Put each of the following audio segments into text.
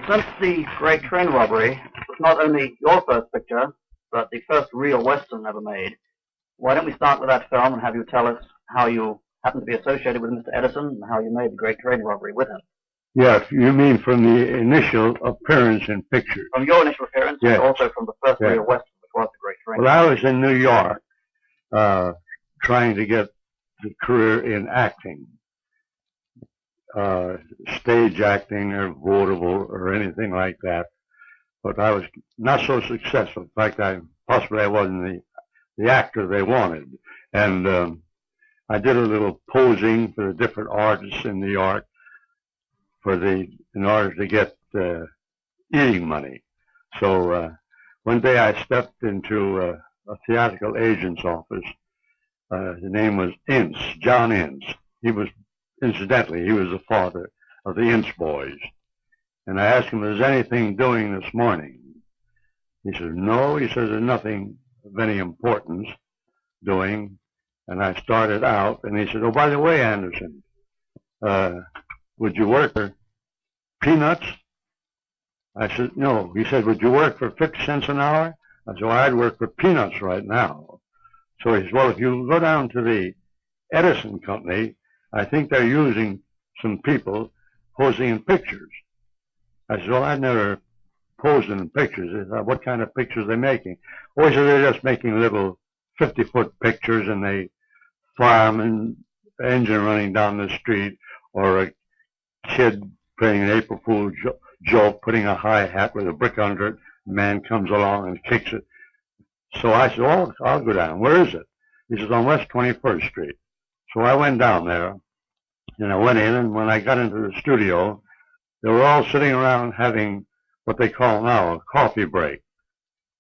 Since the Great Train Robbery was not only your first picture, but the first real Western ever made, why don't we start with that film and have you tell us how you happened to be associated with Mr. Edison and how you made the Great Train Robbery with him? Yes, you mean from the initial appearance in pictures? From your initial appearance, yes. And also from the first real Western, which was the Great Train Well, Robbery. I was in New York trying to get a career in acting. Stage acting or vaudeville or anything like that. But I was not so successful. In fact, I wasn't the actor they wanted. And I did a little posing for the different artists in New York in order to get eating money. So one day I stepped into a theatrical agent's office. His name was Ince, John Ince. Incidentally, he was the father of the Ince boys. And I asked him, is there anything doing this morning? He said, no. He says, there's nothing of any importance doing. And I started out, and he said, oh, by the way, Anderson, would you work for peanuts? I said, no. He said, would you work for 50 cents an hour? I said, well, I'd work for peanuts right now. So he said, well, if you go down to the Edison company, I think they're using some people posing in pictures. I said, well, I've never posed in pictures. He said, what kind of pictures are they making? Oh, he said, they're just making little 50-foot pictures, and they farm and engine running down the street, or a kid playing an April Fool's joke, putting a high hat with a brick under it. A man comes along and kicks it. So I said, oh, I'll go down. Where is it? He says, on West 21st Street. So I went down there, and I went in, and when I got into the studio, they were all sitting around having what they call now a coffee break.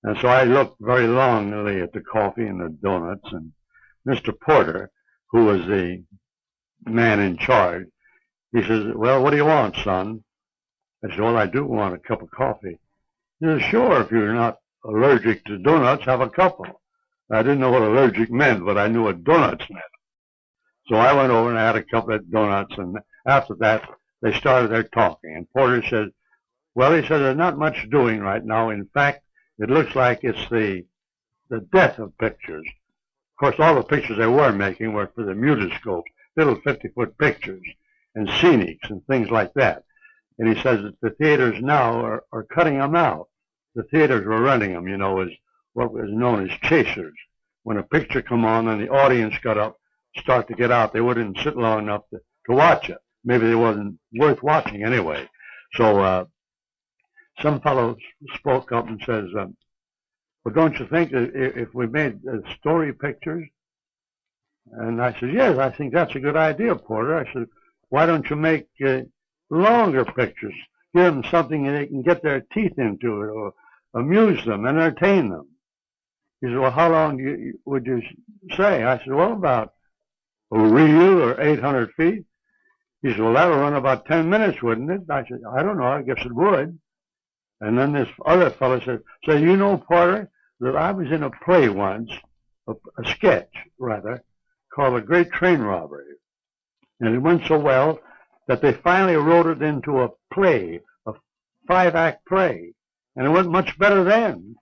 And so I looked very longingly at the coffee and the donuts, and Mr. Porter, who was the man in charge, he says, well, what do you want, son? I said, well, I do want a cup of coffee. He says, sure, if you're not allergic to donuts, have a couple. I didn't know what allergic meant, but I knew what donuts meant. So I went over and I had a couple of donuts, and after that, they started their talking. And Porter said, well, he said, there's not much doing right now. In fact, it looks like it's the death of pictures. Of course, all the pictures they were making were for the mutoscopes, little 50-foot pictures and scenics and things like that. And he says that the theaters now are cutting them out. The theaters were renting them, you know, as what was known as chasers. When a picture come on and the audience got up, start to get out, they wouldn't sit long enough to watch it. Maybe it wasn't worth watching anyway. So some fellow spoke up and says, well, don't you think that if we made story pictures? And I said, yes, I think that's a good idea, Porter. I said, why don't you make longer pictures? Give them something they can get their teeth into, or amuse them, entertain them. He said, well, how long would you say? I said, well, about a reel or 800 feet. He said, well, that'll run about 10 minutes, wouldn't it? I said, I don't know. I guess it would. And then this other fellow said, so you know, Porter, that I was in a play once, a sketch, rather, called The Great Train Robbery. And it went so well that they finally wrote it into a play, a 5-act play. And it went much better then.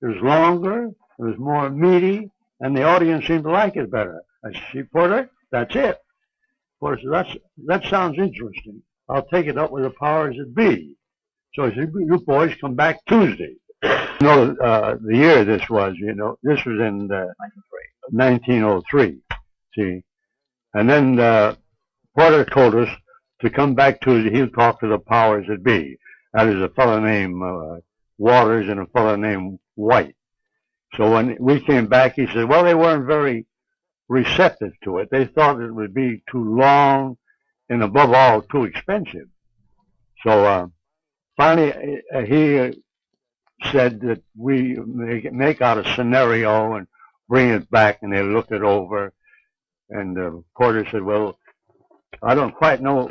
It was longer, it was more meaty, and the audience seemed to like it better. I said, see, Porter, that's it. Porter said, that sounds interesting. I'll take it up with the powers that be. So he said, you boys come back Tuesday. You know, the year this was, you know, this was in 1903, see. And then Porter told us to come back Tuesday. He'll talk to the powers that be. That is a fellow named Waters and a fellow named White. So when we came back, he said, well, they weren't very receptive to it. They thought it would be too long and, above all, too expensive. So finally, he said that we make out a scenario and bring it back, and they look it over. And Porter said, well, I don't quite know.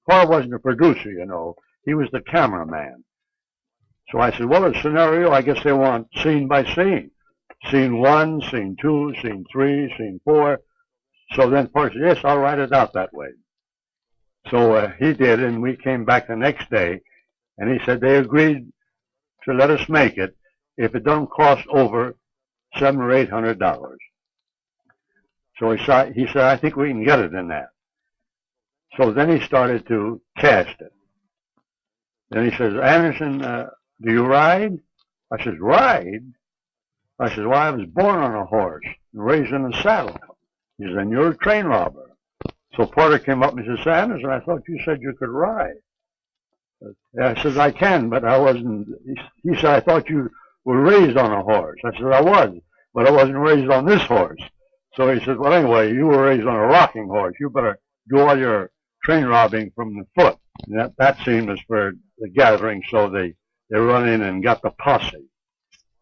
Porter wasn't a producer, you know. He was the cameraman. So I said, well, the scenario, I guess they want scene by scene. Scene 1, scene 2, scene 3, scene 4. So then Porter said, yes, I'll write it out that way. So he did, and we came back the next day, And he said they agreed to let us make it if it don't cost over $700 or $800. So he said, I think we can get it in that. So then he started to cast it. Then he says, Anderson, do you ride? I says, ride? I says, well, I was born on a horse and raised in a saddle. He says, then you're a train robber. So Porter came up and he says, Anderson, I thought you said you could ride. I says, I can, but I wasn't. He said, I thought you were raised on a horse. I said, I was, but I wasn't raised on this horse. So he said, well, anyway, you were raised on a rocking horse. You better do all your train robbing from the foot. And that scene was for the gathering, so they run in and got the posse.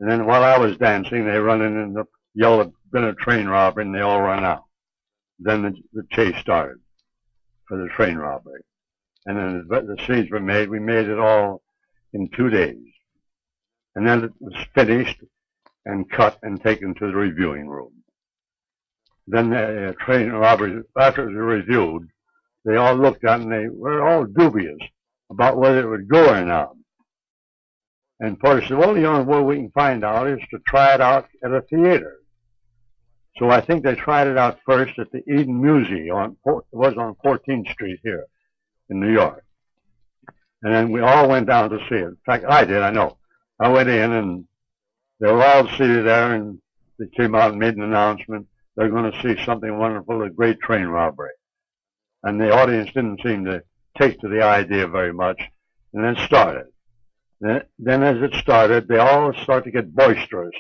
And then while I was dancing, they run in and yell, it's been a train robbery, and they all run out. Then the chase started for the train robbery. And then the scenes were made. We made it all in 2 days. And then it was finished and cut and taken to the reviewing room. Then the train robbers, after it was reviewed, they all looked at it and they were all dubious about whether it would go or not. And Porter said, well, the only way we can find out is to try it out at a theater. So I think they tried it out first at the Eden Museum. It was on 14th Street here in New York. And then we all went down to see it. In fact, I did, I know. I went in and they were all seated there and they came out and made an announcement. They're going to see something wonderful, a great train robbery. And the audience didn't seem to take to the idea very much. And then started. Then as it started, they all started to get boisterous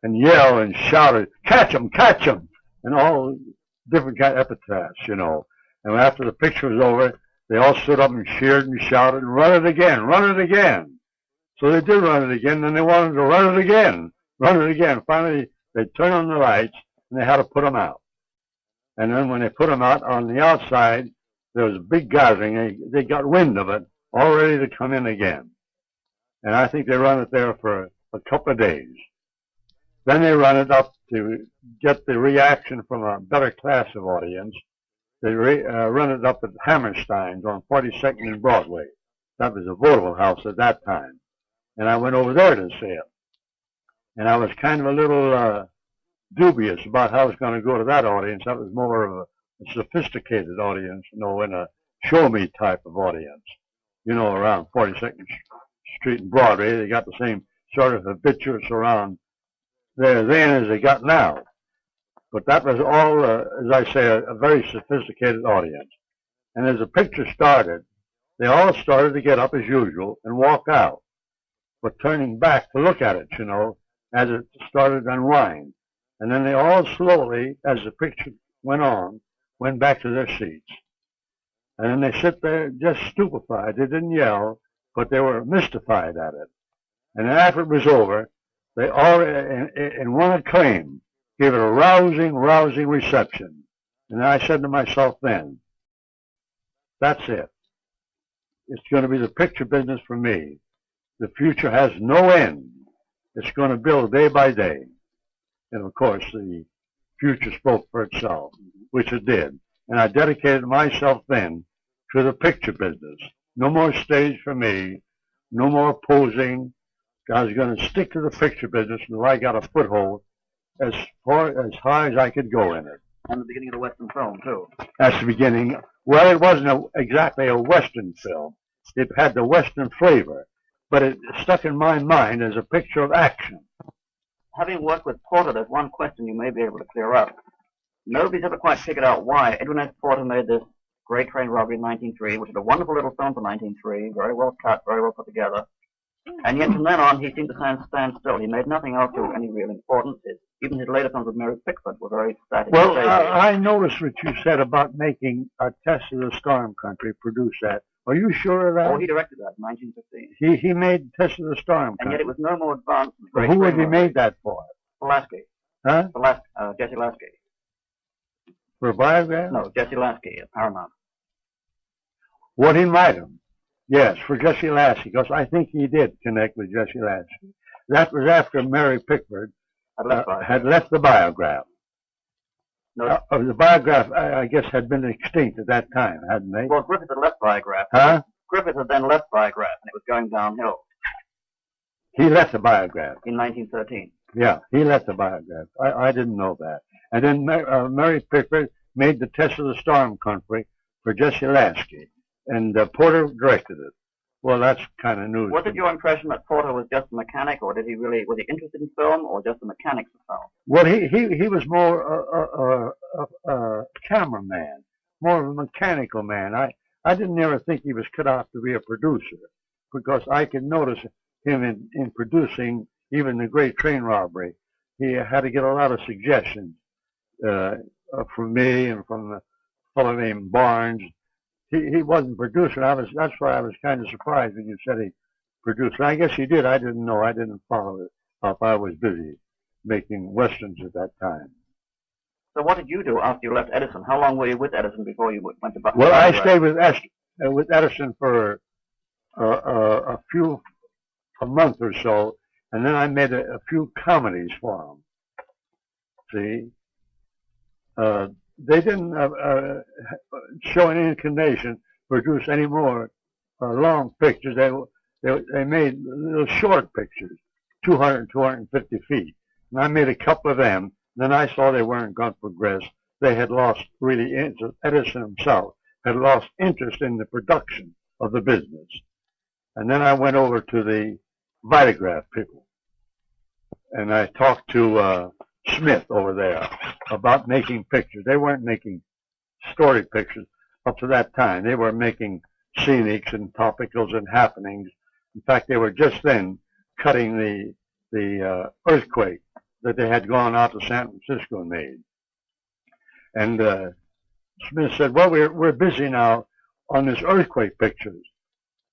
and yell and shouted, catch 'em, catch 'em, and all different kind of epithets, you know. And after the picture was over, they all stood up and cheered and shouted, run it again, run it again. So they did run it again, and they wanted to run it again, run it again. Finally, they turned on the lights, and they had to put them out. And then when they put them out on the outside, there was a big gathering. They got wind of it, all ready to come in again. And I think they run it there for a couple of days. Then they run it up to get the reaction from a better class of audience. They run it up at Hammerstein's on 42nd and Broadway. That was a vaudeville house at that time. And I went over there to see it. And I was kind of a little dubious about how I was going to go to that audience. That was more of a sophisticated audience, you know, in a show-me type of audience. You know, around 42nd Street and Broadway, they got the same sort of habitués around there then as they got now. But that was all, as I say, a very sophisticated audience. And as the picture started, they all started to get up as usual and walk out, but turning back to look at it, you know, as it started to unwind. And then they all slowly, as the picture went on, went back to their seats. And then they sit there just stupefied. They didn't yell, but they were mystified at it. And then after it was over, they all, in one acclaim, gave it a rousing, rousing reception. And I said to myself then, that's it. It's going to be the picture business for me. The future has no end. It's going to build day by day. And of course, the future spoke for itself, which it did. And I dedicated myself then to the picture business. No more stage for me. No more posing. I was going to stick to the picture business until I got a foothold as high as I could go in it. And the beginning of the Western film, too. That's the beginning. Well, it wasn't exactly a Western film. It had the Western flavor, but it stuck in my mind as a picture of action. Having worked with Porter, there's one question you may be able to clear up. Nobody's ever quite figured out why Edwin S. Porter made this Great Train Robbery in 1903, which is a wonderful little film for 1903, very well cut, very well put together. And yet from then on, he seemed to stand still. He made nothing else of any real importance. Even his later films with Mary Pickford were very static. Well, I noticed what you said about making a Test of the Storm Country, produce that. Are you sure of that? Oh, he directed that in 1915. He made Test of the Storm Country. And yet it was no more advanced than the Great Who Train had he made that for? Lasky. Huh? Jesse Lasky. For a biograph? No, Jesse Lasky at Paramount. What he might have. Yes, for Jesse Lasky, because I think he did connect with Jesse Lasky. That was after Mary Pickford had left the biograph. No, The biograph, I guess, had been extinct at that time, hadn't they? well, Griffith had left Biograph. Huh? Griffith had then left Biograph, and it was going downhill He left the Biograph. in 1913. Yeah, he left the Biograph. I didn't know that. And then Mary Pickford made the Test of the Storm Country for Jesse Lasky, and Porter directed it. Well, that's kind of news. Was it your impression that Porter was just a mechanic, or was he interested in film, or just the mechanics of film? Well, he was more a cameraman, more of a mechanical man. I didn't ever think he was cut out to be a producer, because I could notice him in producing even The Great Train Robbery. He had to get a lot of suggestions from me and from the fellow named Barnes. He wasn't producer. That's why I was kind of surprised when you said he produced. I guess he did. I didn't know. I didn't follow it up. I was busy making westerns at that time. So what did you do after you left Edison? How long were you with Edison before you went to Well, I stayed with Edison for a month or so, and then I made a few comedies for him. See, they didn't show any inclination to produce any more long pictures. They made little short pictures, 200, 250 feet. And I made a couple of them. Then I saw they weren't going to progress. They had lost really interest. Edison himself had lost interest in the production of the business. And then I went over to the Vitagraph people. And I talked to Smith over there about making pictures. They weren't making story pictures up to that time. They were making scenics and topicals and happenings. In fact, they were just then cutting the earthquake that they had gone out to San Francisco and made. And Smith said, well, we're busy now on this earthquake pictures.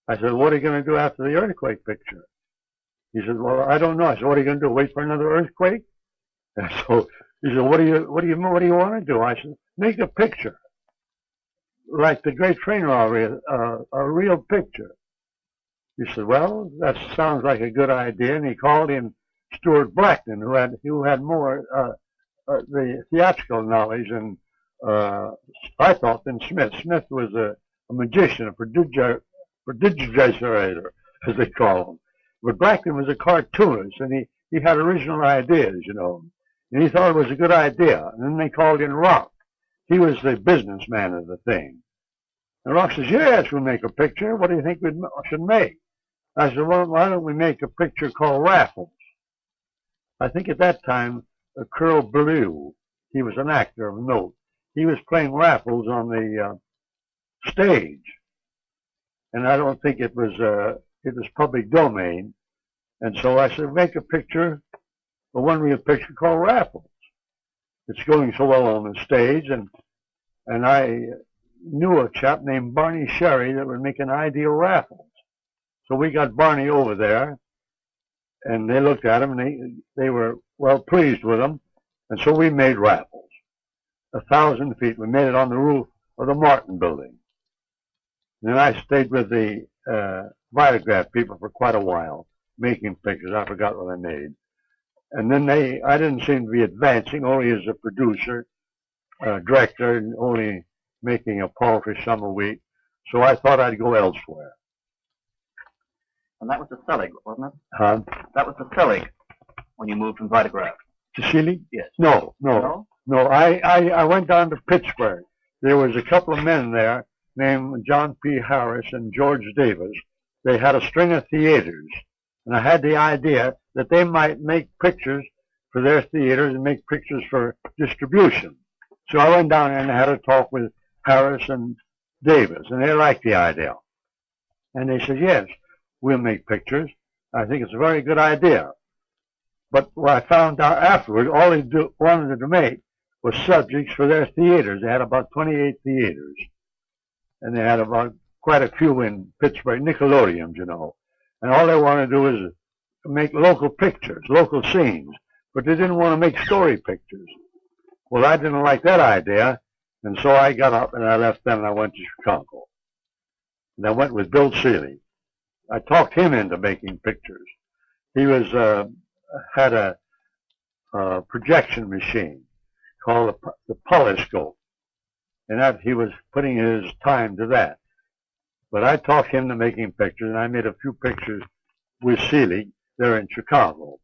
I said, what are you going to do after the earthquake picture? He said, well, I don't know. I said, what are you going to do, wait for another earthquake? And so he said, what do you want to do? I said, make a picture, like The Great Train Robbery, a real picture. He said, well, that sounds like a good idea. And he called in Stuart Blackton, who had more the theatrical knowledge and I thought than Smith. Smith was a magician, a prodigitator, as they call him. But Blackton was a cartoonist, and he had original ideas, you know. And he thought it was a good idea. And then they called in Rock. He was the businessman of the thing. And Rock says, yes, we'll make a picture. What do you think we should make? I said, well, why don't we make a picture called Raffles? I think at that time, Curl Blue, he was an actor of note. He was playing Raffles on the stage. And I don't think it was public domain. And so I said, make a picture, a one real picture called Raffles. It's going so well on the stage, and I knew a chap named Barney Sherry that would make an ideal Raffles. So we got Barney over there, and they looked at him, and they were well pleased with him, and so we made Raffles. 1,000 feet. We made it on the roof of the Martin building. And then I stayed with the Vitagraph people for quite a while, making pictures. I forgot what I made. And then I didn't seem to be advancing, only as a producer, director, and only making a paltry sum a week. So I thought I'd go elsewhere. And that was the Selig, wasn't it? Huh? That was the Selig when you moved from Vitagraph. To Chile? Yes. No. I went down to Pittsburgh. There was a couple of men there named John P. Harris and George Davis. They had a string of theaters. And I had the idea that they might make pictures for their theaters and make pictures for distribution. So I went down there and I had a talk with Harris and Davis, and they liked the idea. And they said, yes, we'll make pictures. I think it's a very good idea. But what I found out afterwards, all they wanted to make was subjects for their theaters. They had about 28 theaters. And they had about quite a few in Pittsburgh, Nickelodeons, you know. And all they wanted to do was make local pictures, local scenes. But they didn't want to make story pictures. Well, I didn't like that idea. And so I got up and I left them and I went to Chicago. And I went with Bill Seeley. I talked him into making pictures. He had a projection machine called the polyscope. And that he was putting his time to that. But I talked him to making pictures, and I made a few pictures with Seelig there in Chicago.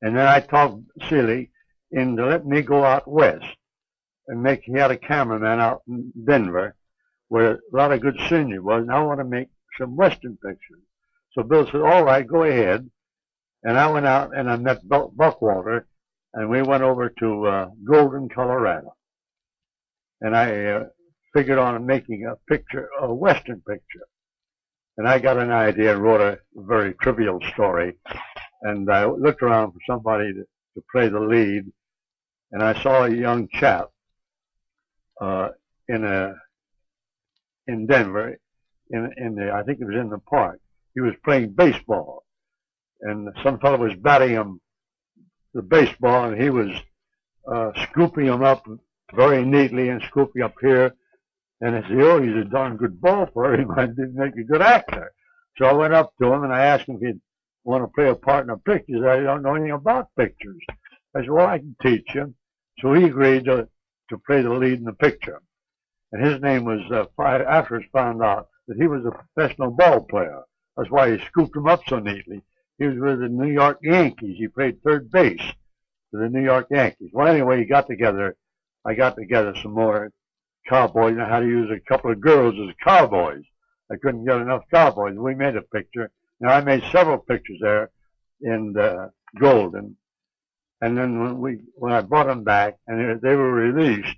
And then I talked Seelig into let me go out west and make. He had a cameraman out in Denver where a lot of good scenery was, and I want to make some Western pictures. So Bill said, all right, go ahead. And I went out and I met Buckwalter, and we went over to Golden, Colorado. And I figured on making a picture, a Western picture. And I got an idea and wrote a very trivial story. And I looked around for somebody to play the lead. And I saw a young chap in Denver, I think it was in the park. He was playing baseball. And some fellow was batting him the baseball, and he was scooping him up very neatly and scooping up here. And I said, oh, he's a darn good ball player. He might make a good actor. So I went up to him and I asked him if he'd want to play a part in a picture. I don't know anything about pictures. I said, well, I can teach you. So he agreed to play the lead in the picture. And his name was, after it's found out that he was a professional ball player. That's why he scooped him up so neatly. He was with the New York Yankees. He played third base for the New York Yankees. Well, anyway, I got together some more cowboys and how to use a couple of girls as cowboys. I couldn't get enough cowboys. We made a picture. Now, I made several pictures there in Golden. And then when I brought them back, and they were released,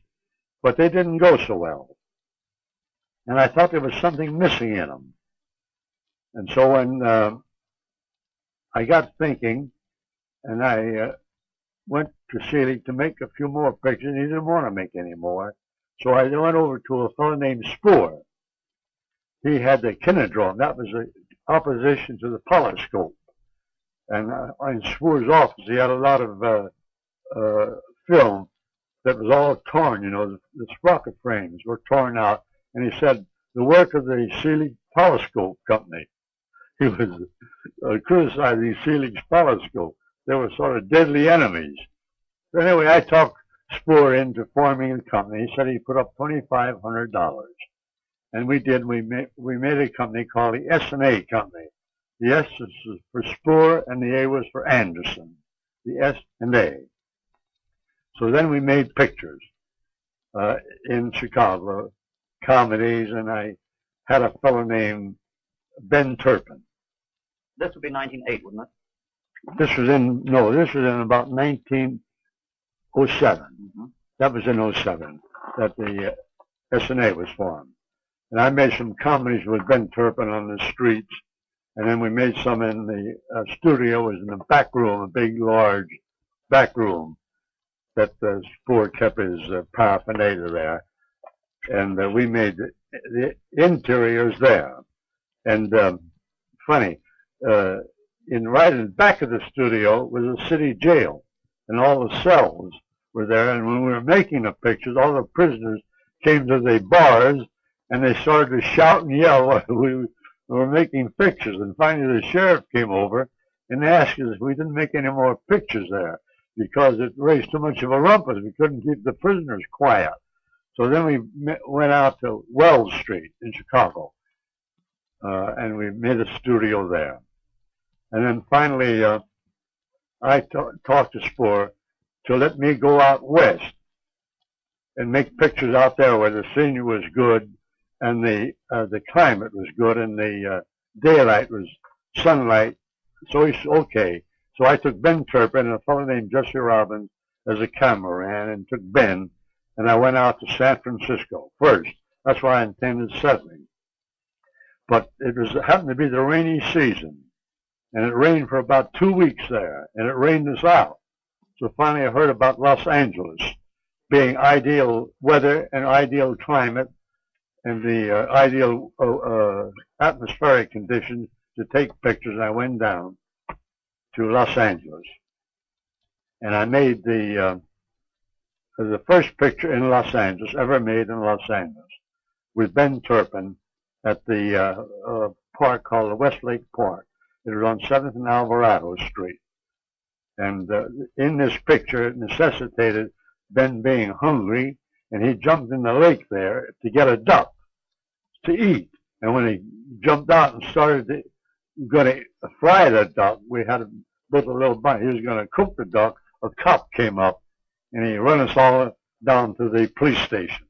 but they didn't go so well. And I thought there was something missing in them. And so when I got thinking, and I went to Seelig to make a few more pictures, and he didn't want to make any more. So I went over to a fellow named Spoor. He had the kinodrome. That was the opposition to the polyscope. And in Spoor's office, he had a lot of film that was all torn. You know, the sprocket frames were torn out. And he said, the work of the Seelig Polyscope Company. He was criticizing Seelig's polyscope. They were sort of deadly enemies. So anyway, I talked Spoor into forming a company. He said he put up $2,500. And we did. We made a company called the Essanay Company. The S was for Spoor and the A was for Anderson. The S and A. So then we made pictures in Chicago, comedies, and I had a fellow named Ben Turpin. This would be 1908, wouldn't it? This was in about 1907. Mm-hmm. That was in 07 that the SNA was formed. And I made some comedies with Ben Turpin on the streets. And then we made some in the studio. It was in the back room, a big, large back room that Spoor kept his paraphernalia there. And we made the interiors there. And funny, right in the back of the studio was a city jail, and all the cells were there. And when we were making the pictures, all the prisoners came to the bars, and they started to shout and yell while we were making pictures. And finally, the sheriff came over and asked us if we didn't make any more pictures there because it raised too much of a rumpus. We couldn't keep the prisoners quiet. So then we went out to Wells Street in Chicago, and we made a studio there. And then finally, I talked to Spoor to let me go out west and make pictures out there where the scenery was good and the climate was good and the daylight was sunlight. So he said, okay. So I took Ben Turpin and a fellow named Jesse Robbins as a cameraman and took Ben, and I went out to San Francisco first. That's where I intended settling. But it happened to be the rainy season, and it rained for about 2 weeks there, and it rained us out. So finally I heard about Los Angeles being ideal weather and ideal climate and the ideal atmospheric conditions to take pictures. I went down to Los Angeles, and I made the first picture in Los Angeles ever made in Los Angeles with Ben Turpin at the park called the Westlake Park. It was on 7th and Alvarado Street. And in this picture, it necessitated Ben being hungry, and he jumped in the lake there to get a duck to eat. And when he jumped out and started going to fry the duck, we had built a little bunny. He was going to cook the duck. A cop came up and he ran us all down to the police station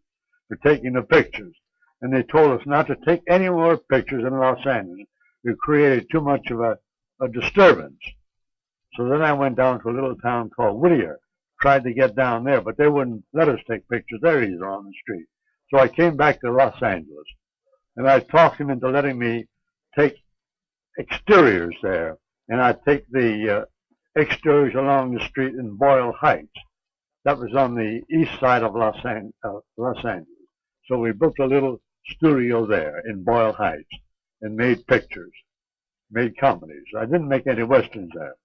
for taking the pictures. And they told us not to take any more pictures in Los Angeles. We created too much of a disturbance. So then I went down to a little town called Whittier, tried to get down there, but they wouldn't let us take pictures there either on the street. So I came back to Los Angeles, and I talked him into letting me take exteriors there, and I'd take the exteriors along the street in Boyle Heights. That was on the east side of Los Angeles. So we built a little studio there in Boyle Heights and made pictures, made comedies. I didn't make any westerns there.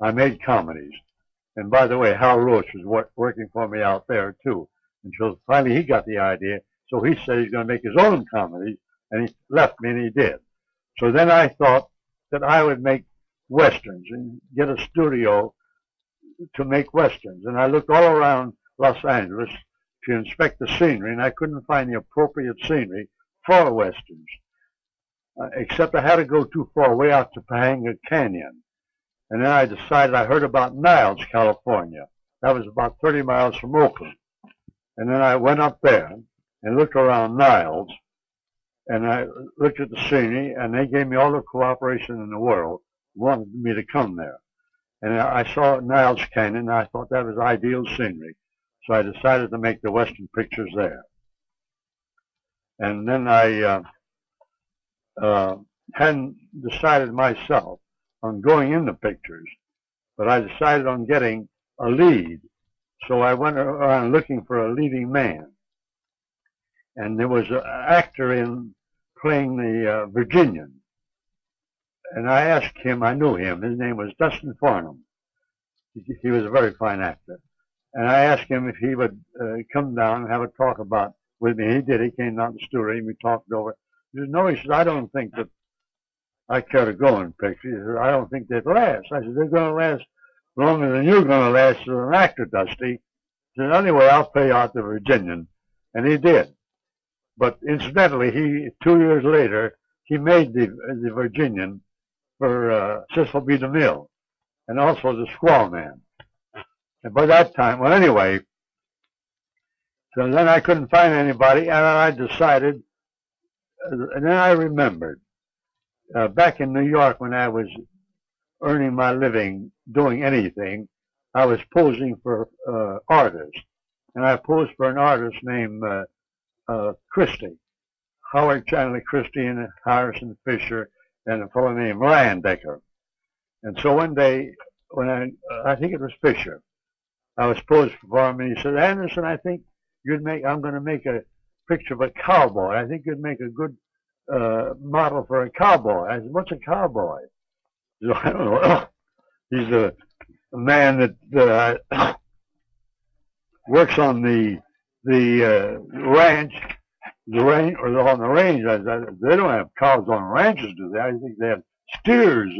I made comedies. And by the way, Hal Roach was working for me out there too. Until finally he got the idea. So he said he's going to make his own comedies, and he left me, and he did. So then I thought that I would make westerns and get a studio to make westerns. And I looked all around Los Angeles to inspect the scenery, and I couldn't find the appropriate scenery for westerns, except I had to go too far, way out to Pahanga Canyon. And then I decided, I heard about Niles, California. That was about 30 miles from Oakland. And then I went up there and looked around Niles, and I looked at the scenery, and they gave me all the cooperation in the world, wanted me to come there. And I saw Niles Canyon, and I thought that was ideal scenery. So I decided to make the Western pictures there. And then I hadn't decided myself on going in the pictures, but I decided on getting a lead. So I went around looking for a leading man. And there was an actor in playing the Virginian. And I asked him, I knew him, his name was Dustin Farnham. He was a very fine actor. And I asked him if he would come down and have a talk with me. He did. He came down to the studio and we talked over. He said, no, he said, I don't think that I care to go in pictures. He said, I don't think they'd last. I said, they're going to last longer than you're going to last as an actor, Dusty. He said, anyway, I'll pay out the Virginian. And he did. But incidentally, 2 years later, he made the Virginian for Cecil B. DeMille and also the Squaw Man. And by that time, well, anyway, so then I couldn't find anybody, and I decided, and then I remembered, back in New York when I was earning my living doing anything, I was posing for artists. And I posed for an artist named Christie, Howard Chandler Christie and Harrison Fisher and a fellow named Leyendecker. And so one day, when I think it was Fisher, I was posing for him, and he said, Anderson, I think I'm going to make a picture of a cowboy. I think you'd make a good model for a cowboy. I said, what's a cowboy? He said, I don't know. He's a man that works on the ranch, or on the range. They don't have cows on ranches, do they? I think they have steers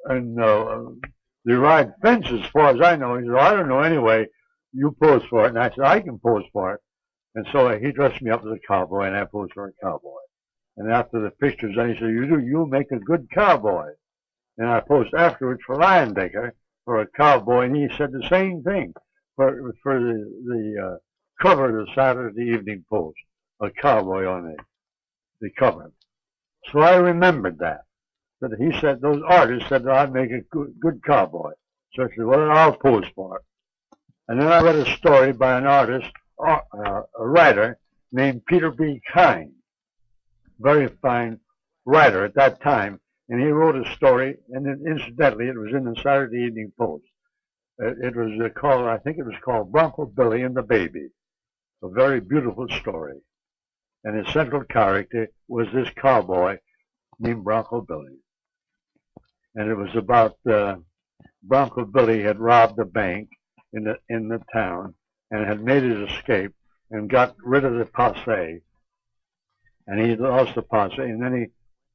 and they ride fences, as far as I know. He said, I don't know anyway. You pose for it. And I said, I can pose for it. And so he dressed me up as a cowboy, and I posed for a cowboy. And after the pictures, then he said, you make a good cowboy. And I posed afterwards for Leyendecker for a cowboy, and he said the same thing for the cover of the Saturday Evening Post, a cowboy on the cover. So I remembered that he said, those artists said that I'd make a good cowboy. So I said, well, I'll pose for it. And then I read a story by an artist, a writer named Peter B. Kine, very fine writer at that time. And he wrote a story, and then incidentally, it was in the Saturday Evening Post. It was called, I think it was called Broncho Billy and the Baby. A very beautiful story. And his central character was this cowboy named Broncho Billy. And it was about Broncho Billy had robbed a bank in the town and had made his escape and got rid of the posse. And he lost the posse, and then he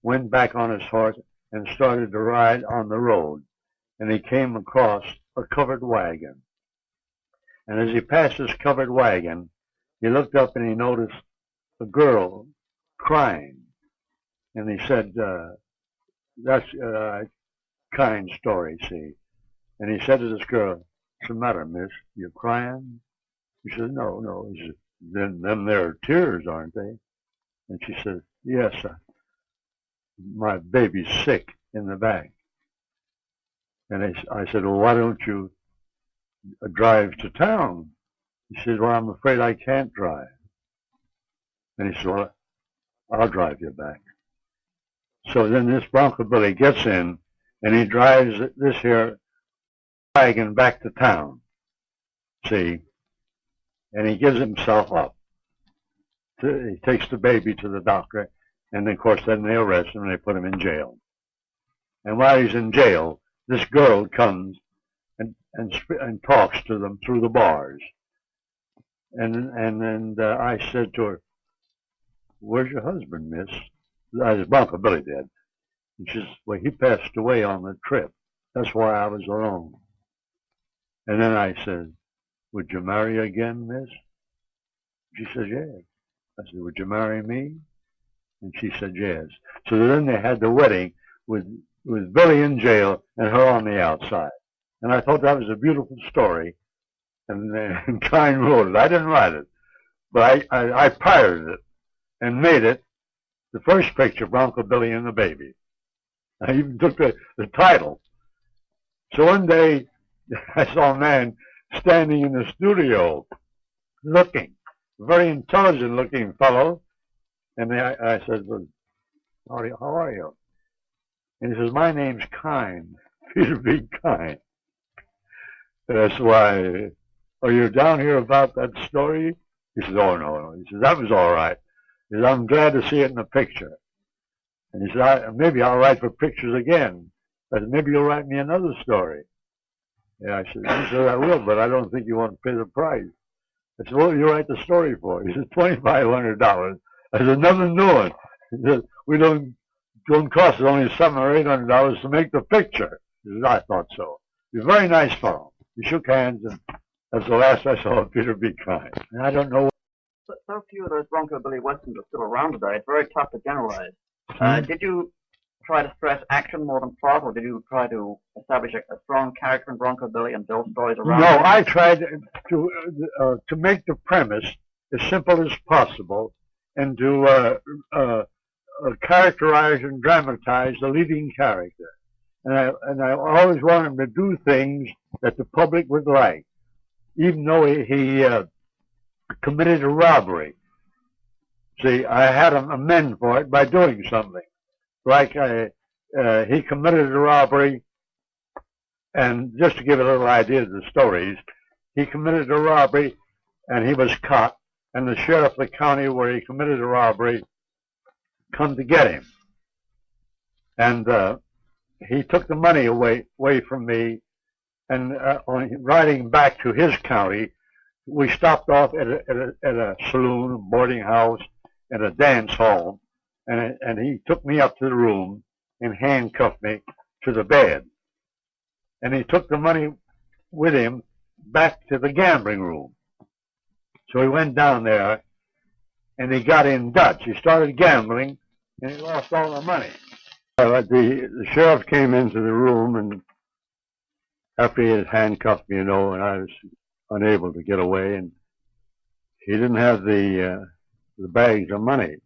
went back on his horse and started to ride on the road. And he came across a covered wagon. And as he passed this covered wagon, he looked up and he noticed a girl crying. And he said, that's a kind story, see. And he said to this girl, what's the matter, miss? You crying? She said, no, no. He said, then them there are tears, aren't they? And she said, yes, my baby's sick in the back. And I said, well, why don't you drive to town? He said, well, I'm afraid I can't drive. And he said, well, I'll drive you back. So then this Bronco Billy gets in, and he drives this here wagon back to town, see, and he gives himself up. He takes the baby to the doctor, and of course then they arrest him and they put him in jail. And while he's in jail, this girl comes and talks to them through the bars. And I said to her, where's your husband, miss? As Bronco Billy did. And she says, well, he passed away on the trip. That's why I was alone. And then I said, would you marry again, miss? She says, yes. I said, would you marry me? And she said, yes. So then they had the wedding with Billy in jail and her on the outside. And I thought that was a beautiful story. And Kine wrote it. I didn't write it. But I pirated it and made it the first picture, Bronco Billy and the baby. I even took the title. So one day, I saw a man standing in the studio looking, a very intelligent-looking fellow. And I said, well, how are you? And he says, my name's Kine, Peter B. Kine. That's why, are you down here about that story? He says, oh, no. He says, that was all right. He says, I'm glad to see it in a picture. And he said, maybe I'll write for pictures again. I said, maybe you'll write me another story. Yeah, I said, I will, but I don't think you want to pay the price. I said, what will you write the story for? He said, $2,500. I said, nothing doing. He said, we don't cost us only $700 or $800 to make the picture. He said, I thought so. He's a very nice fellow. We shook hands, and that's the last I saw of Peter B. Kine. And I don't know. So few of those Bronco Billy westerns are still around today. It's very tough to generalize. Did you try to stress action more than plot, or did you try to establish a strong character in Bronco Billy and build stories around it? No, I tried to make the premise as simple as possible and to characterize and dramatize the leading character. And I always wanted him to do things that the public would like, even though he committed a robbery. See, I had him amend for it by doing something. Like he committed a robbery, and just to give a little idea of the stories, he committed a robbery and he was caught, and the sheriff of the county where he committed a robbery come to get him. And he took the money away from me, and on riding back to his county, we stopped off at a saloon, boarding house, and a dance hall, and he took me up to the room and handcuffed me to the bed. And he took the money with him back to the gambling room. So he went down there, and he got in Dutch. He started gambling, and he lost all the money. The sheriff came into the room, and after he had handcuffed me, and I was unable to get away, and he didn't have the bags of money.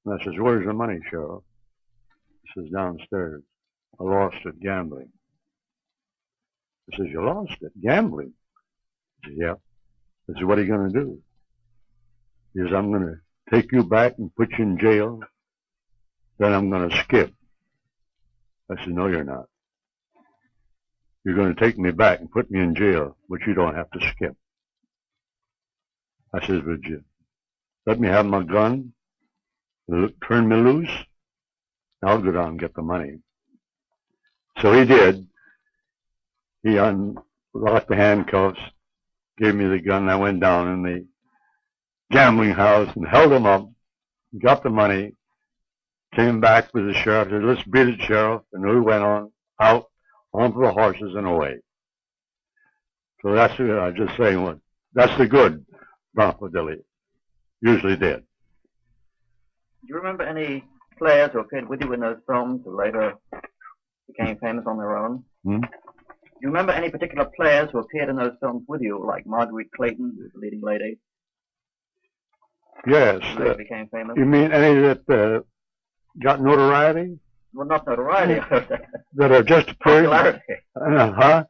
And I says, where's the money, Sheriff? He says, downstairs. I lost it gambling. I says, you lost it gambling? He says, yeah. I says, what are you going to do? He says, I'm going to take you back and put you in jail. Then I'm going to skip. I said, no, you're not. You're going to take me back and put me in jail, but you don't have to skip. I says, would you let me have my gun, turn me loose? I'll go down and get the money. So he did. He unlocked the handcuffs, gave me the gun. I went down in the gambling house and held him up, got the money, came back with the sheriff, said, let's beat it, Sheriff. And we went out onto the horses and away. So that's what I was just saying. That's the good Bronco Billy usually did. Do you remember any players who appeared with you in those films who later became famous on their own? Hmm? Do you remember any particular players who appeared in those films with you, like Marguerite Clayton, who was the leading lady, Yes. who later became famous? You mean any that got notoriety? Well, not notoriety, That have just appeared? popularity. Huh?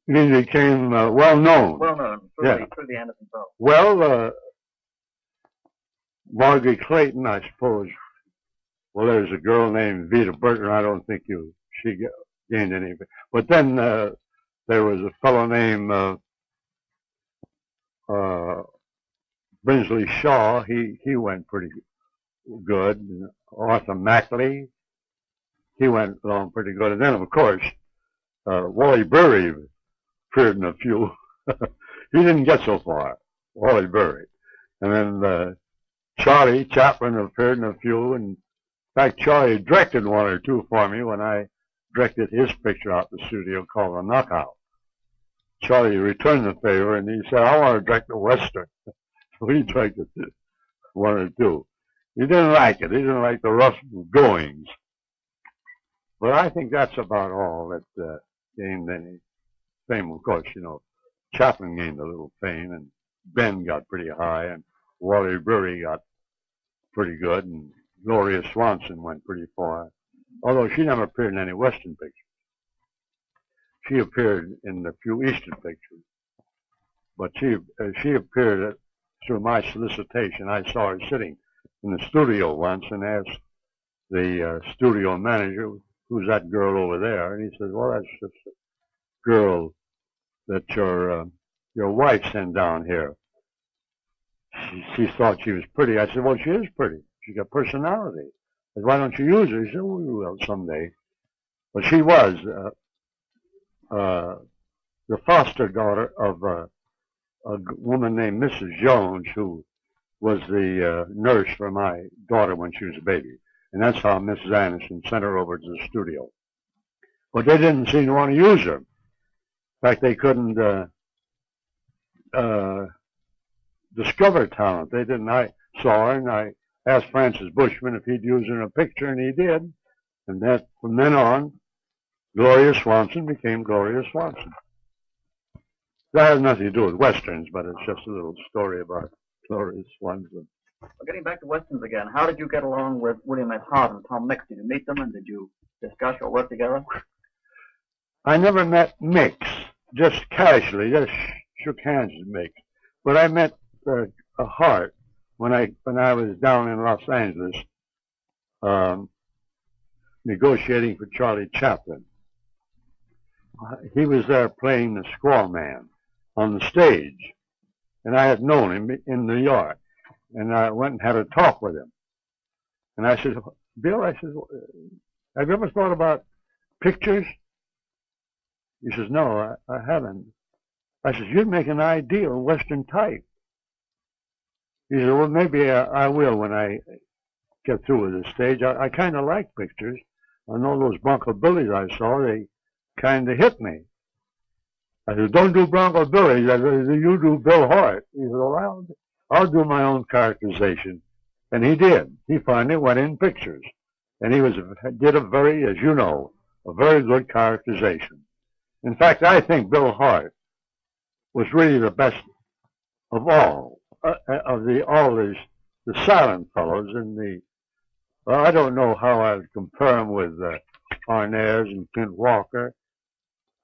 You mean became well known? Well known through the Anderson film. Well, Marguerite Clayton, I suppose. Well, there's a girl named Vita Burton. I don't think she gained any. But then there was a fellow named Brinsley Shaw. He went pretty good. Arthur Mackley, he went along pretty good. And then, of course, Wally Burry appeared in a few. He didn't get so far, Wally Burry. And then Charlie Chaplin appeared in a few. And in fact, Charlie directed one or two for me when I directed his picture out the studio called The Knockout. Charlie returned the favor, and he said, I want to direct a Western. So he directed one or two. He didn't like it. He didn't like the rough goings. But I think that's about all that gained any fame. Of course, Chaplin gained a little fame, and Ben got pretty high, and Wally Burry got pretty good, and Gloria Swanson went pretty far. Although she never appeared in any Western pictures. She appeared in a few Eastern pictures. But she appeared through my solicitation. I saw her sitting in the studio once and asked the studio manager, who's that girl over there? And he said, well, that's just a girl that your wife sent down here. She thought she was pretty. I said, well, she is pretty. She got personality. I said, why don't you use her? He said, well, we will someday. But she was the foster daughter of a woman named Mrs. Jones, who was the nurse for my daughter when she was a baby. And that's how Mrs. Anderson sent her over to the studio. But they didn't seem to want to use her. In fact, they couldn't discover talent. They didn't. I saw her, and I asked Francis Bushman if he'd use her in a picture, and he did. And that, from then on, Gloria Swanson became Gloria Swanson. That has nothing to do with Westerns, but it's just a little story about Gloria Swanson. Well, getting back to Westerns again, how did you get along with William S. Hart and Tom Mix? Did you meet them, and did you discuss your work together? I never met Mix, just casually, just shook hands with Mix. But I met Hart when I was down in Los Angeles negotiating for Charlie Chaplin. He was there playing the Squaw Man on the stage, and I had known him in New York, and I went and had a talk with him. And I said, Bill, have you ever thought about pictures? He says, no, I haven't. I said, you'd make an ideal Western type. He said, well, maybe I will when I get through with the stage. I kind of like pictures. I know those Bronco Billies I saw, they kind of hit me. I said, don't do Bronco Billies. I said, you do Bill Hart. He said, well, I'll do my own characterization. And he did. He finally went in pictures. And he did a very, as you know, a very good characterization. In fact, I think Bill Hart was really the best of all, the silent fellows in the, well, I don't know how I would compare him with Arnaz and Clint Walker,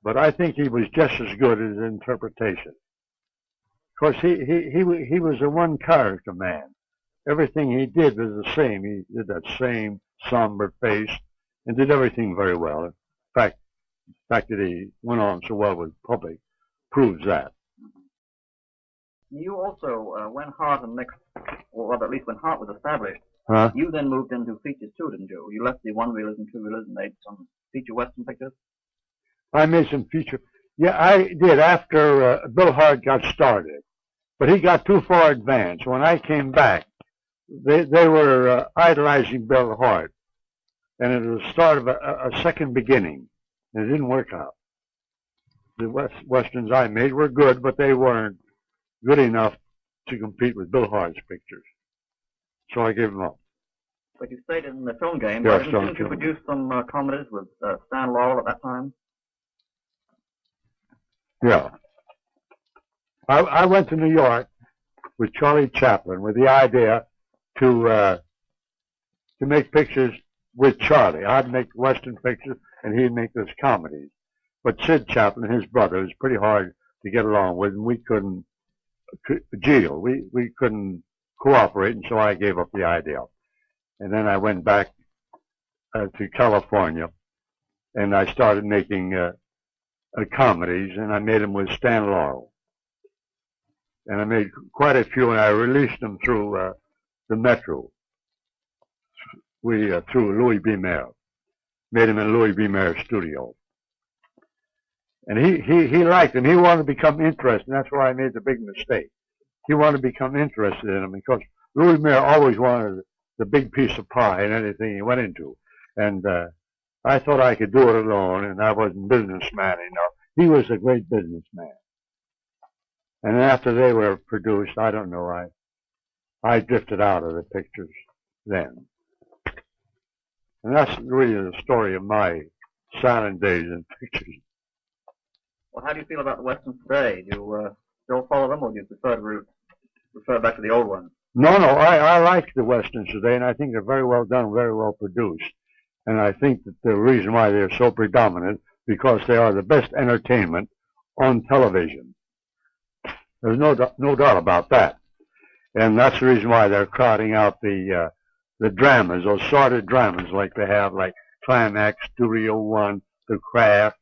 but I think he was just as good at his interpretation. Of course, he was a one character man. Everything he did was the same. He did that same somber face and did everything very well. In fact, the fact that he went on so well with the public proves that. You also, when Hart and Mix, or rather at least when Hart was established, Huh? you then moved into features too, didn't you? You left the one-reelers and two-reelers and made some feature Western pictures? I made some feature. Yeah, I did after Bill Hart got started. But he got too far advanced. When I came back, they were idolizing Bill Hart. And it was the start of a second beginning. And it didn't work out. The Westerns I made were good, but they weren't good enough to compete with Bill Hart's pictures. So I gave them up. But you stated in the film game, Yes, didn't you produce some comedies with Stan Laurel at that time? Yeah. I went to New York with Charlie Chaplin with the idea to make pictures with Charlie. I'd make Western pictures and he'd make those comedies. But Sid Chaplin, his brother, was pretty hard to get along with, and we couldn't deal. We couldn't cooperate, and so I gave up the idea. And then I went back to California, and I started making comedies, and I made them with Stan Laurel. And I made quite a few, and I released them through the Metro. Through Louis B. Mayer. Made them in Louis B. Mayer's studio. And he liked them. He wanted to become interested, and that's why I made the big mistake. He wanted to become interested in them because Louis Mayer always wanted the big piece of pie in anything he went into. And I thought I could do it alone, and I wasn't businessman enough. He was a great businessman. And after they were produced, I don't know, I drifted out of the pictures then. And that's really the story of my silent days in pictures. Well, how do you feel about the Westerns today? Do you still follow them, or do you prefer to refer back to the old ones? No, I like the Westerns today, and I think they're very well done, very well produced. And I think that the reason why they're so predominant, because they are the best entertainment on television. There's no doubt about that. And that's the reason why they're crowding out the dramas, those sordid dramas like they have, like Climax, Studio One, The Craft,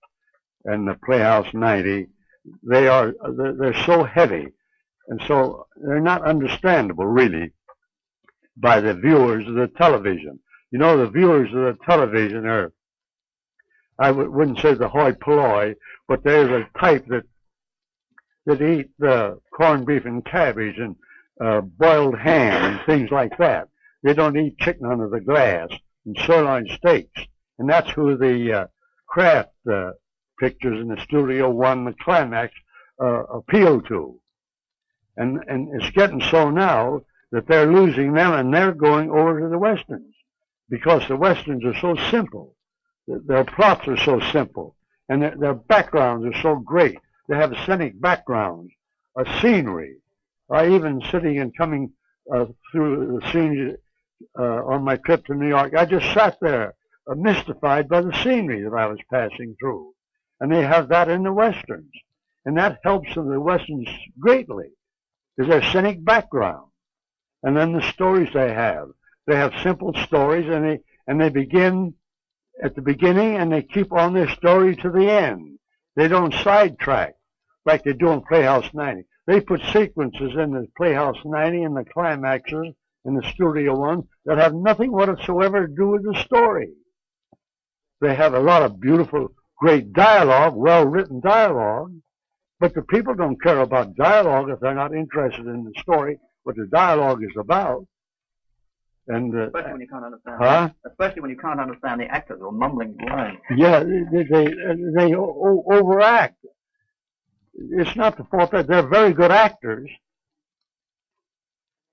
and the Playhouse 90. They're so heavy, and so they're not understandable really by the viewers of the television. You know, the viewers of the television are, I wouldn't say the hoi polloi, but they're the type that eat corned beef and cabbage and boiled ham and things like that. They don't eat chicken under the glass and sirloin steaks. And that's who the Kraft pictures in the Studio One, the Climax, appeal to. And it's getting so now that they're losing them and they're going over to the Westerns because the Westerns are so simple. Their plots are so simple. And their backgrounds are so great. They have scenic backgrounds, scenery. Even sitting and coming through the scenes on my trip to New York, I just sat there mystified by the scenery that I was passing through. And they have that in the Westerns. And that helps in the Westerns greatly, is their scenic background. And then the stories they have. They have simple stories, and they begin at the beginning, and they keep on their story to the end. They don't sidetrack like they do in Playhouse 90. They put sequences in the Playhouse 90 and the climaxes in the Studio One that have nothing whatsoever to do with the story. They have a lot of beautiful, great dialogue, well-written dialogue, but the people don't care about dialogue if they're not interested in the story, what the dialogue is about. And especially when you can't understand. Especially when you can't understand the actors or mumbling lines. Yeah, they overact. It's not the fault that they're very good actors,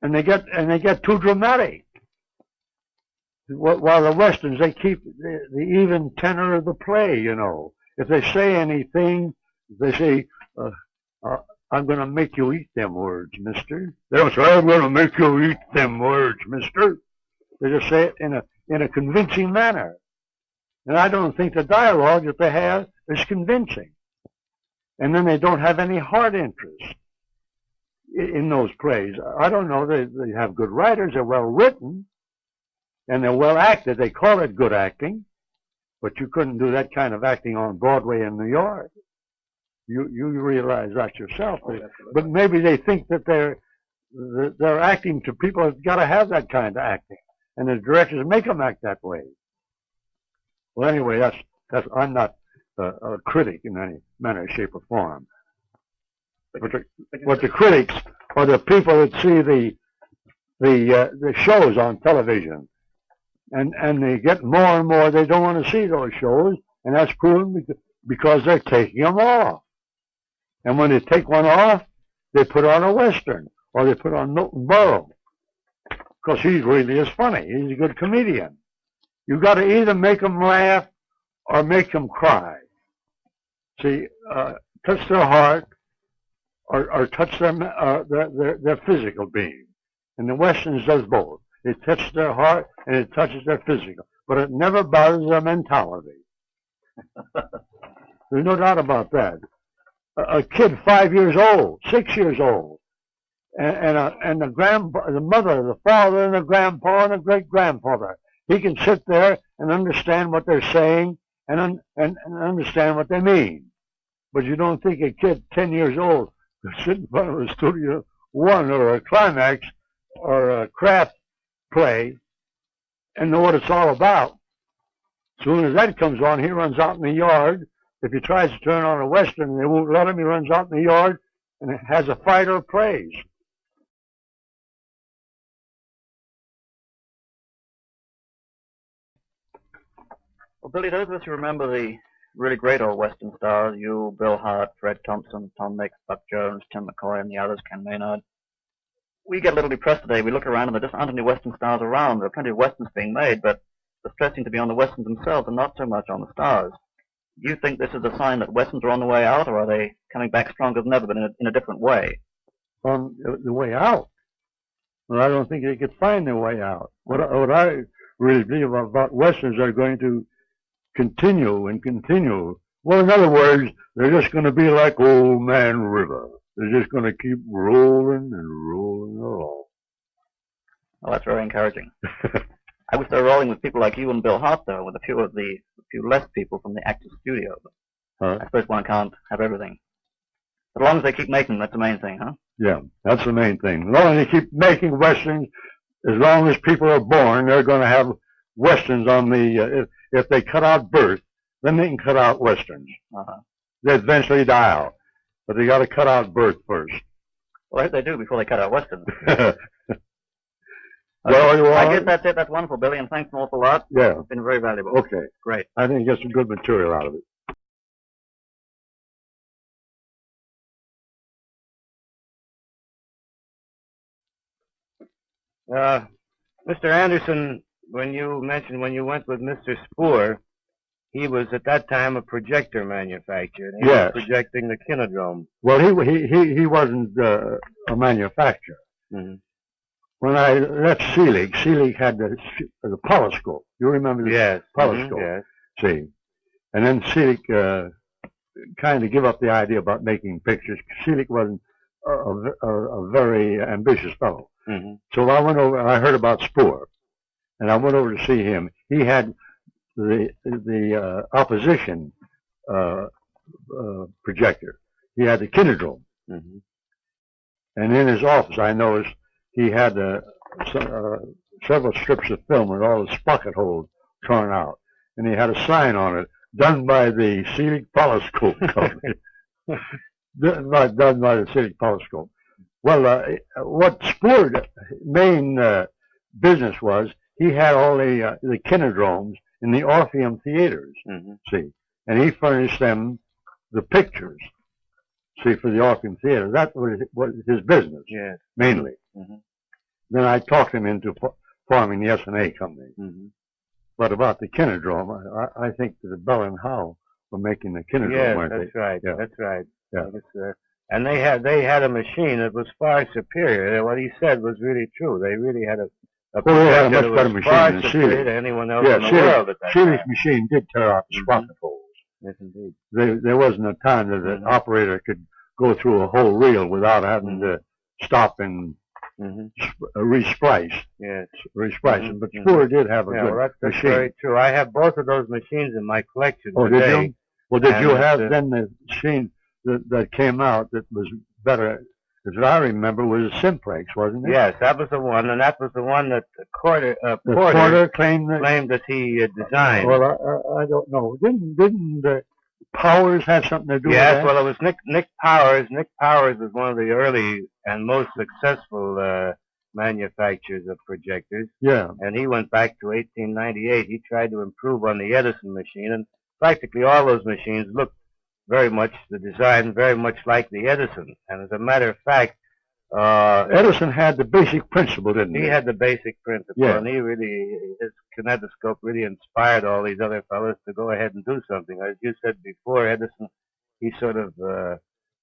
and they get too dramatic. While the Westerns, they keep the even tenor of the play. You know, if they say anything, they say, "I'm going to make you eat them words, mister." They don't say, "I'm going to make you eat them words, mister." They just say it in a convincing manner. And I don't think the dialogue that they have is convincing. And then they don't have any heart interest in those plays. I don't know. They have good writers. They're well written. And they're well acted. They call it good acting. But you couldn't do that kind of acting on Broadway in New York. You realize that yourself. But maybe they think that they're acting to people that's got to have that kind of acting. And the directors make them act that way. Well, anyway, I'm not a critic in any manner, shape, or form. But the critics are the people that see the shows on television, and they get more and more. They don't want to see those shows, and that's proven because they're taking them off. And when they take one off, they put on a Western or they put on Milton Berle. because he really is funny. He's a good comedian. You got to either make them laugh or make them cry. See, touch their heart or touch their physical being. And the Westerns does both. It touches their heart and it touches their physical. But it never bothers their mentality. There's no doubt about that. A kid 5 years old, 6 years old, and the mother, the father, and the grandpa, and the great-grandfather, he can sit there and understand what they're saying and understand what they mean. But you don't think a kid 10 years old could sit in front of a Studio One or a Climax or a craft play and know what it's all about. As soon as that comes on, he runs out in the yard. If he tries to turn on a Western and they won't let him, he runs out in the yard and has a fight or plays. Well, Billy, those of us who remember the really great old Western stars, you, Bill Hart, Fred Thompson, Tom Mix, Buck Jones, Tim McCoy, and the others, Ken Maynard, we get a little depressed today. We look around and there just aren't any Western stars around. There are plenty of Westerns being made, but the stress seems to be on the Westerns themselves and not so much on the stars. Do you think this is a sign that Westerns are on the way out, or are they coming back stronger than ever, but in a different way? On the way out? Well, I don't think they could find their way out. What I really believe about Westerns are going to continue and continue. Well, in other words, they're just going to be like Old Man River. They're just going to keep rolling and rolling along. Well, that's very encouraging. I wish they were rolling with people like you and Bill Hart, though, with a few less people from the actor's studio. But I suppose one can't have everything. As long as they keep making them, that's the main thing, huh? Yeah, that's the main thing. As long as they keep making Westerns, as long as people are born, they're going to have Westerns on the... if they cut out birth, then they can cut out Westerns. They eventually die out. But they got to cut out birth first. Well, I hope they do before they cut out Westerns. Well, I guess that's it. That's wonderful, Billy, and thanks an awful lot. Yeah. It's been very valuable. Okay. Great. I think you get some good material out of it. Mr. Anderson, when you mentioned when you went with Mr. Spoor, he was at that time a projector manufacturer. He was projecting the Kinodrome. Well, he wasn't a manufacturer. Mm-hmm. When I left Selig had the polyscope. You remember the polyscope? Mm-hmm, yes. See. And then Selig kind of gave up the idea about making pictures. Selig wasn't a very ambitious fellow. Mm-hmm. So I went over, I heard about Spoor, and I went over to see him. He had the opposition projector. He had the Kinodrome. Mm-hmm. And in his office, I noticed he had several strips of film with all the sprocket holes torn out. And he had a sign on it, done by the Selig Polyscope Company. done by the Selig Polyscope. Well, what Spoor's main business was, he had all the Kinodromes in the Orpheum theaters, see, and he furnished them the pictures, see, for the Orpheum theater. That was his business, mainly. Mm-hmm. Then I talked him into forming the S&A company. Mm-hmm. But about the Kinodrome, I think that the Bell and Howe were making the Kinodrome, weren't they? That's right. Yeah. That's right. Yeah. And they had a machine that was far superior. What he said was really true. They really had a they had a much better machine than Selig. To anyone else in the world at that Selig's time. machine did tear out the sprocket holes. Yes, indeed. There wasn't a time that an operator could go through a whole reel without having to stop and resplice. Yes. Resplice. But Spoor did have a good that's machine. Very true. I have both of those machines in my collection today. Did you? Well, did you have then the machine that came out that was better? As I remember, was a Simplex, wasn't it? Yes, that was the one, and that was the one that Porter claimed that he designed. Well, I don't know. Didn't Powers have something to do with that? Yes, well, it was Nick Powers. Nick Powers was one of the early and most successful manufacturers of projectors. Yeah. And he went back to 1898. He tried to improve on the Edison machine, and practically all those machines looked the design very much like the Edison. And as a matter of fact, Edison had the basic principle, didn't he? He had the basic principle, Yeah. and his kinetoscope really inspired all these other fellows to go ahead and do something. As you said before, Edison, he sort of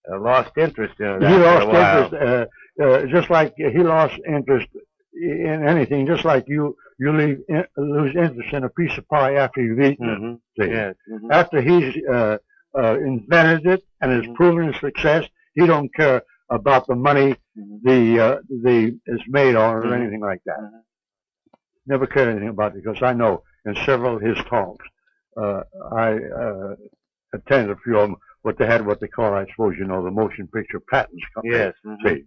lost interest in it. He lost interest, just like he lost interest in anything, just like you lose interest in a piece of pie after you've eaten it. Yes. After he's invented it and has proven its success, he don't care about the money is made on it or anything like that. Never cared anything about it, because I know in several of his talks, I attended a few of them, what they call, I suppose you know, the motion picture patents company. Yes. See?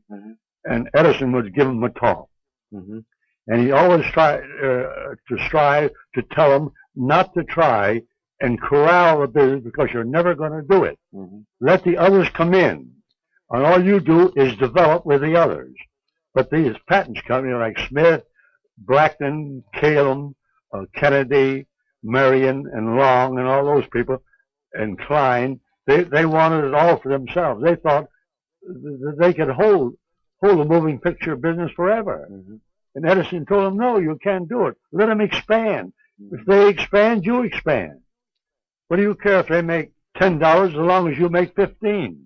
And Edison would give him a talk. And he always tried to strive to tell them not to try and corral the business, because you're never going to do it. Let the others come in, and all you do is develop with the others. But these patents companies like Smith, Blackton, Calum, Kennedy, Marion, and Long, and all those people, and Klein, they wanted it all for themselves. They thought that they could hold the moving picture business forever. And Edison told them, no, you can't do it. Let them expand. If they expand, you expand. What do you care if they make $10 as long as you make 15?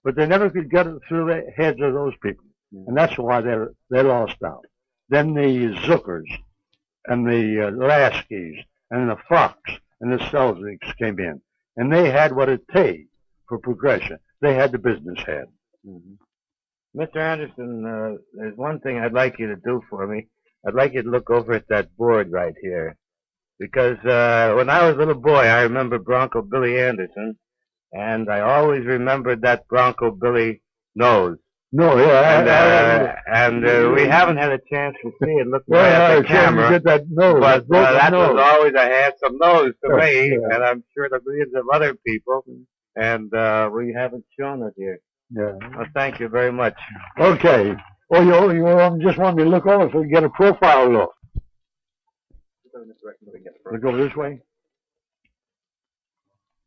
But they never could get it through the heads of those people. And that's why they lost out. Then the Zuckers and the Laskys and the Fox and the Selznicks came in. And they had what it takes for progression. They had the business head. Mr. Anderson, there's one thing I'd like you to do for me. I'd like you to look over at that board right here. Because when I was a little boy, I remember Broncho Billy Anderson, and I always remembered that Broncho Billy nose. No, yeah. And we haven't had a chance to see it. Look at the camera. Get that nose. But that nose. was always a handsome nose to me, and I'm sure to millions of other people. And we haven't shown it here. Yeah. Well, thank you very much. Okay. Oh, you just want me to look over so you get a profile look. Look over this way.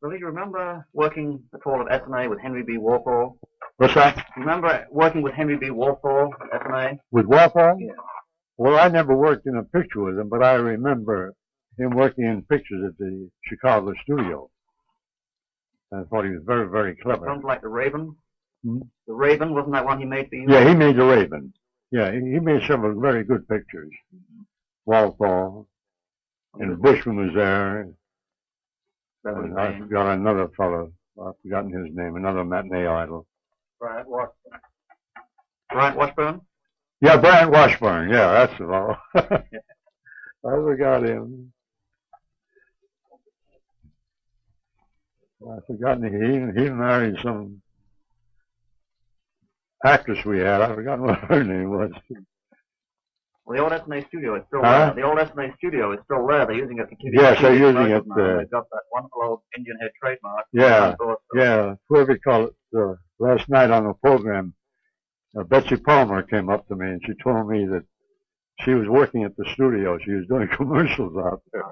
Billy, you remember working at all at Essanay with Henry B. Walpole? What's that? Remember working with Henry B. Walpole at Essanay? With Walpole? Yeah. Well, I never worked in a picture with him, but I remember him working in pictures at the Chicago studio. I thought he was very, very clever. Sounds like The Raven. The Raven, wasn't that one he made for you? Yeah, he made The Raven. Yeah, he made several very good pictures. Walpole. And Bushman was there. And I forgot another fellow. I've forgotten his name. Another matinee idol. Bryant Washburn. Bryant Washburn? Yeah, Bryant Washburn. Yeah, that's the fellow. I forgot him. I've forgotten he married some actress we had. I've forgotten what her name was. Well, the old Essanay studio is still there. The old Essanay studio is still there. They're using it for TV. Yes, they're using it. They've got that wonderful old Indian head trademark. Yeah. Whoever called it last night on the program, Betsy Palmer came up to me and she told me that she was working at the studio. She was doing commercials out there.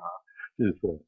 She said,